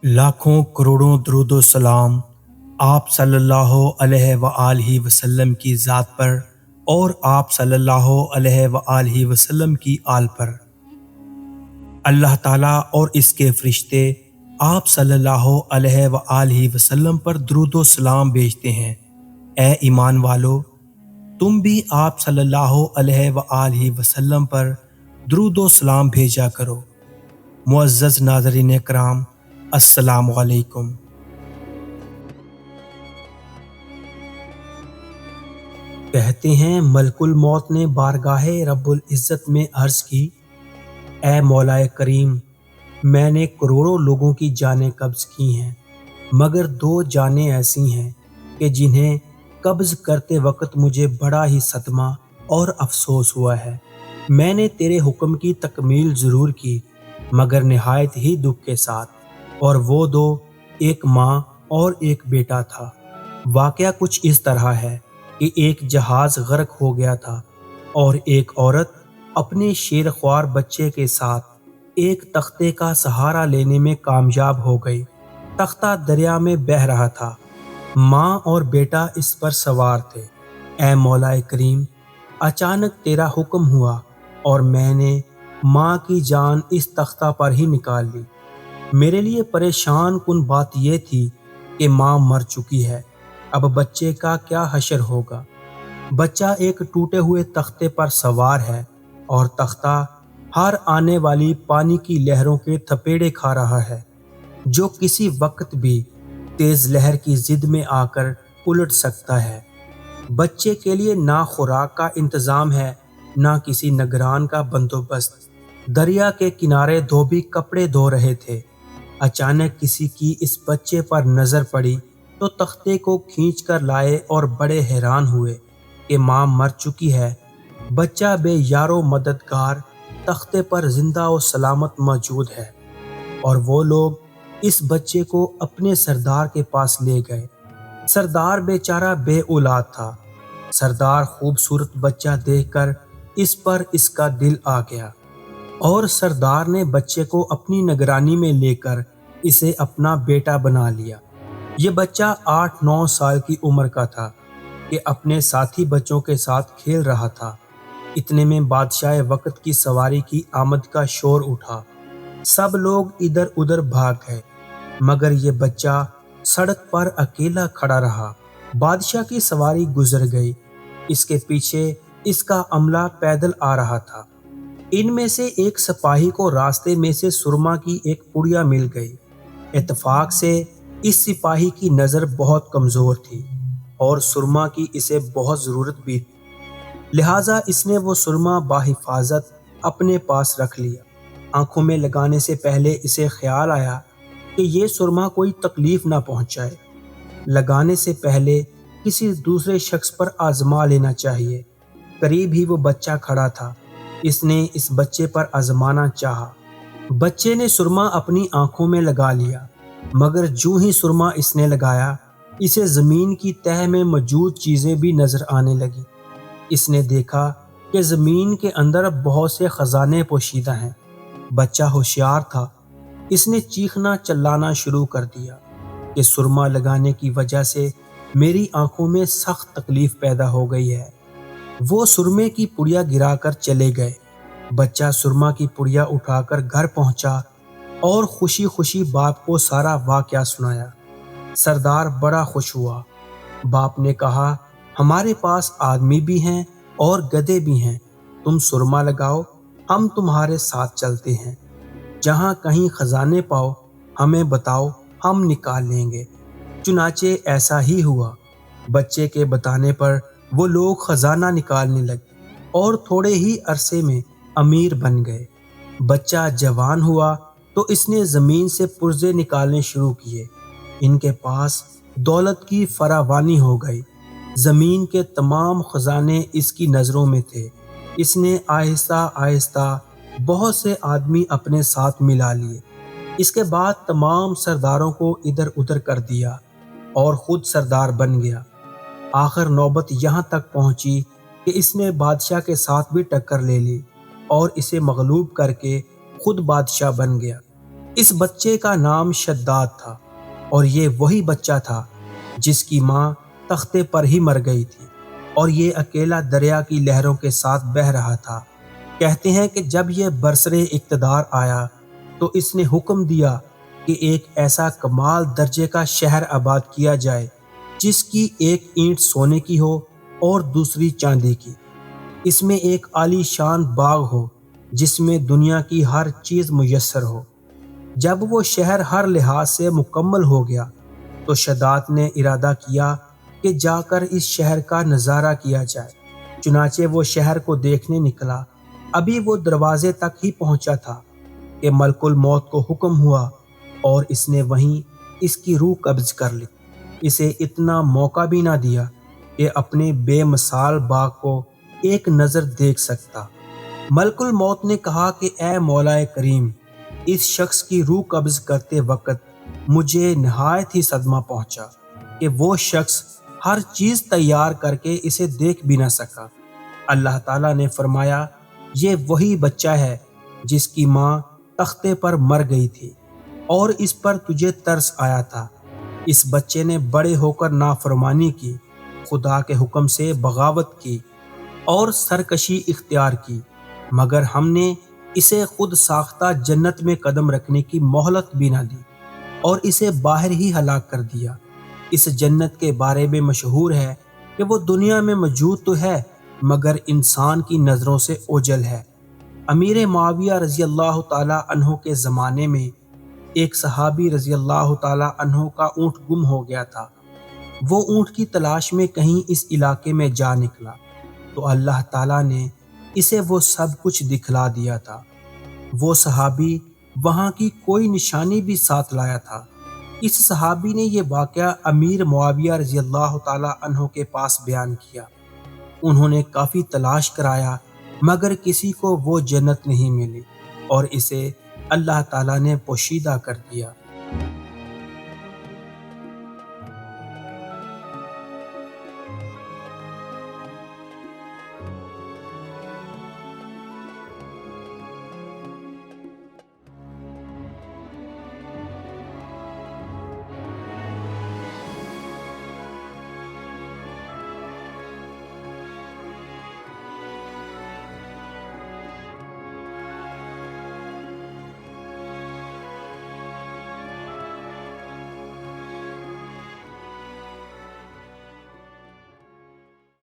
لاکھوں کروڑوں درود و سلام آپ صلی اللہ علیہ وآلہ وسلم کی ذات پر اور آپ صلی اللہ علیہ وآلہ وسلم کی آل پر۔ اللہ تعالیٰ اور اس کے فرشتے آپ صلی اللہ علیہ وآلہ وسلم پر درود و سلام بھیجتے ہیں۔ اے ایمان والو، تم بھی آپ صلی اللہ علیہ وآلہ وسلم پر درود و سلام بھیجا کرو۔ معزز ناظرین کرام، السلام علیکم۔ کہتے ہیں ملک الموت نے بارگاہ رب العزت میں عرض کی، اے مولا کریم، میں نے کروڑوں لوگوں کی جانیں قبض کی ہیں، مگر دو جانیں ایسی ہیں کہ جنہیں قبض کرتے وقت مجھے بڑا ہی صدمہ اور افسوس ہوا ہے۔ میں نے تیرے حکم کی تکمیل ضرور کی، مگر نہایت ہی دکھ کے ساتھ، اور وہ دو ایک ماں اور ایک بیٹا تھا۔ واقعہ کچھ اس طرح ہے کہ ایک جہاز غرق ہو گیا تھا اور ایک عورت اپنے شیر خوار بچے کے ساتھ ایک تختے کا سہارا لینے میں کامیاب ہو گئی۔ تختہ دریا میں بہہ رہا تھا، ماں اور بیٹا اس پر سوار تھے۔ اے مولا کریم، اچانک تیرا حکم ہوا اور میں نے ماں کی جان اس تختہ پر ہی نکال لی۔ میرے لیے پریشان کن بات یہ تھی کہ ماں مر چکی ہے، اب بچے کا کیا حشر ہوگا؟ بچہ ایک ٹوٹے ہوئے تختے پر سوار ہے اور تختہ ہر آنے والی پانی کی لہروں کے تھپیڑے کھا رہا ہے، جو کسی وقت بھی تیز لہر کی ضد میں آ کر الٹ سکتا ہے۔ بچے کے لیے نہ خوراک کا انتظام ہے، نہ کسی نگران کا بندوبست۔ دریا کے کنارے دھوبی کپڑے دھو رہے تھے۔ اچانک کسی کی اس بچے پر نظر پڑی تو تختے کو کھینچ کر لائے اور بڑے حیران ہوئے کہ ماں مر چکی ہے، بچہ بے یار و مددگار تختے پر زندہ و سلامت موجود ہے۔ اور وہ لوگ اس بچے کو اپنے سردار کے پاس لے گئے۔ سردار بیچارہ بے اولاد تھا۔ سردار خوبصورت بچہ دیکھ کر اس پر اس کا دل آ گیا اور سردار نے بچے کو اپنی نگرانی میں لے کر اسے اپنا بیٹا بنا لیا۔ یہ بچہ 8-9 سال کی عمر کا تھا کہ اپنے ساتھی بچوں کے ساتھ کھیل رہا تھا۔ اتنے میں بادشاہ وقت کی سواری کی آمد کا شور اٹھا۔ سب لوگ ادھر ادھر بھاگ گئے، مگر یہ بچہ سڑک پر اکیلا کھڑا رہا۔ بادشاہ کی سواری گزر گئی، اس کے پیچھے اس کا عملہ پیدل آ رہا تھا۔ ان میں سے ایک سپاہی کو راستے میں سے سرما کی ایک پڑیا مل گئی۔ اتفاق سے اس سپاہی کی نظر بہت کمزور تھی اور سرما کی اسے بہت ضرورت بھی تھی، لہٰذا اس نے وہ سرما بحفاظت اپنے پاس رکھ لیا۔ آنکھوں میں لگانے سے پہلے اسے خیال آیا کہ یہ سرما کوئی تکلیف نہ پہنچائے۔ لگانے سے پہلے کسی دوسرے شخص پر آزما لینا چاہیے۔ قریب ہی وہ بچہ کھڑا تھا، اس نے اس بچے پر آزمانا چاہا۔ بچے نے سرما اپنی آنکھوں میں لگا لیا، مگر جوں ہی سرما اس نے لگایا، اسے زمین کی تہہ میں موجود چیزیں بھی نظر آنے لگی۔ اس نے دیکھا کہ زمین کے اندر بہت سے خزانے پوشیدہ ہیں۔ بچہ ہوشیار تھا، اس نے چیخنا چلانا شروع کر دیا کہ سرما لگانے کی وجہ سے میری آنکھوں میں سخت تکلیف پیدا ہو گئی ہے۔ وہ سرمے کی پڑیا گرا کر چلے گئے۔ بچہ سرما کی پڑیا اٹھا کر گھر پہنچا اور خوشی خوشی باپ کو سارا واقعہ سنایا۔ سردار بڑا خوش ہوا۔ باپ نے کہا، ہمارے پاس آدمی بھی ہیں اور گدھے بھی ہیں، تم سرما لگاؤ، ہم تمہارے ساتھ چلتے ہیں۔ جہاں کہیں خزانے پاؤ ہمیں بتاؤ، ہم نکال لیں گے۔ چنانچہ ایسا ہی ہوا۔ بچے کے بتانے پر وہ لوگ خزانہ نکالنے لگے اور تھوڑے ہی عرصے میں امیر بن گئے۔ بچہ جوان ہوا تو اس نے زمین سے پرزے نکالنے شروع کیے۔ ان کے پاس دولت کی فراوانی ہو گئی۔ زمین کے تمام خزانے اس کی نظروں میں تھے۔ اس نے آہستہ آہستہ بہت سے آدمی اپنے ساتھ ملا لیے۔ اس کے بعد تمام سرداروں کو ادھر ادھر کر دیا اور خود سردار بن گیا۔ آخر نوبت یہاں تک پہنچی کہ اس نے بادشاہ کے ساتھ بھی ٹکر لے لی اور اسے مغلوب کر کے خود بادشاہ بن گیا۔ اس بچے کا نام شداد تھا، اور یہ وہی بچہ تھا جس کی ماں تختے پر ہی مر گئی تھی، اور یہ اکیلا دریا کی لہروں کے ساتھ بہہ رہا تھا۔ کہتے ہیں کہ جب یہ برسرِ اقتدار آیا تو اس نے حکم دیا کہ ایک ایسا کمال درجے کا شہر آباد کیا جائے جس کی ایک اینٹ سونے کی ہو اور دوسری چاندی کی۔ اس میں ایک عالی شان باغ ہو جس میں دنیا کی ہر چیز میسر ہو۔ جب وہ شہر ہر لحاظ سے مکمل ہو گیا تو شداد نے ارادہ کیا کہ جا کر اس شہر کا نظارہ کیا جائے۔ چنانچہ وہ شہر کو دیکھنے نکلا۔ ابھی وہ دروازے تک ہی پہنچا تھا کہ ملک الموت کو حکم ہوا اور اس نے وہیں اس کی روح قبض کر لی۔ اسے اتنا موقع بھی نہ دیا کہ اپنے بے مثال باغ کو ایک نظر دیکھ سکتا۔ ملک الموت نے کہا کہ اے مولا کریم، اس شخص کی روح قبض کرتے وقت مجھے نہایت ہی صدمہ پہنچا کہ وہ شخص ہر چیز تیار کر کے اسے دیکھ بھی نہ سکا۔ اللہ تعالیٰ نے فرمایا، یہ وہی بچہ ہے جس کی ماں تختے پر مر گئی تھی اور اس پر تجھے ترس آیا تھا۔ اس بچے نے بڑے ہو کر نافرمانی کی، خدا کے حکم سے بغاوت کی اور سرکشی اختیار کی، مگر ہم نے اسے خود ساختہ جنت میں قدم رکھنے کی مہلت بھی نہ دی اور اسے باہر ہی ہلاک کر دیا۔ اس جنت کے بارے میں مشہور ہے کہ وہ دنیا میں موجود تو ہے مگر انسان کی نظروں سے اوجھل ہے۔ امیر معاویہ رضی اللہ تعالیٰ عنہ کے زمانے میں ایک صحابی رضی اللہ تعالیٰ عنہ کا اونٹ گم ہو گیا تھا۔ وہ اونٹ کی تلاش میں کہیں اس علاقے میں جا نکلا تو اللہ تعالیٰ نے اسے وہ سب کچھ دکھلا دیا تھا۔ وہ صحابی وہاں کی کوئی نشانی بھی ساتھ لایا تھا۔ اس صحابی نے یہ واقعہ امیر معاویہ رضی اللہ تعالیٰ عنہ کے پاس بیان کیا۔ انہوں نے کافی تلاش کرایا مگر کسی کو وہ جنت نہیں ملی اور اسے اللہ تعالیٰ نے پوشیدہ کر دیا۔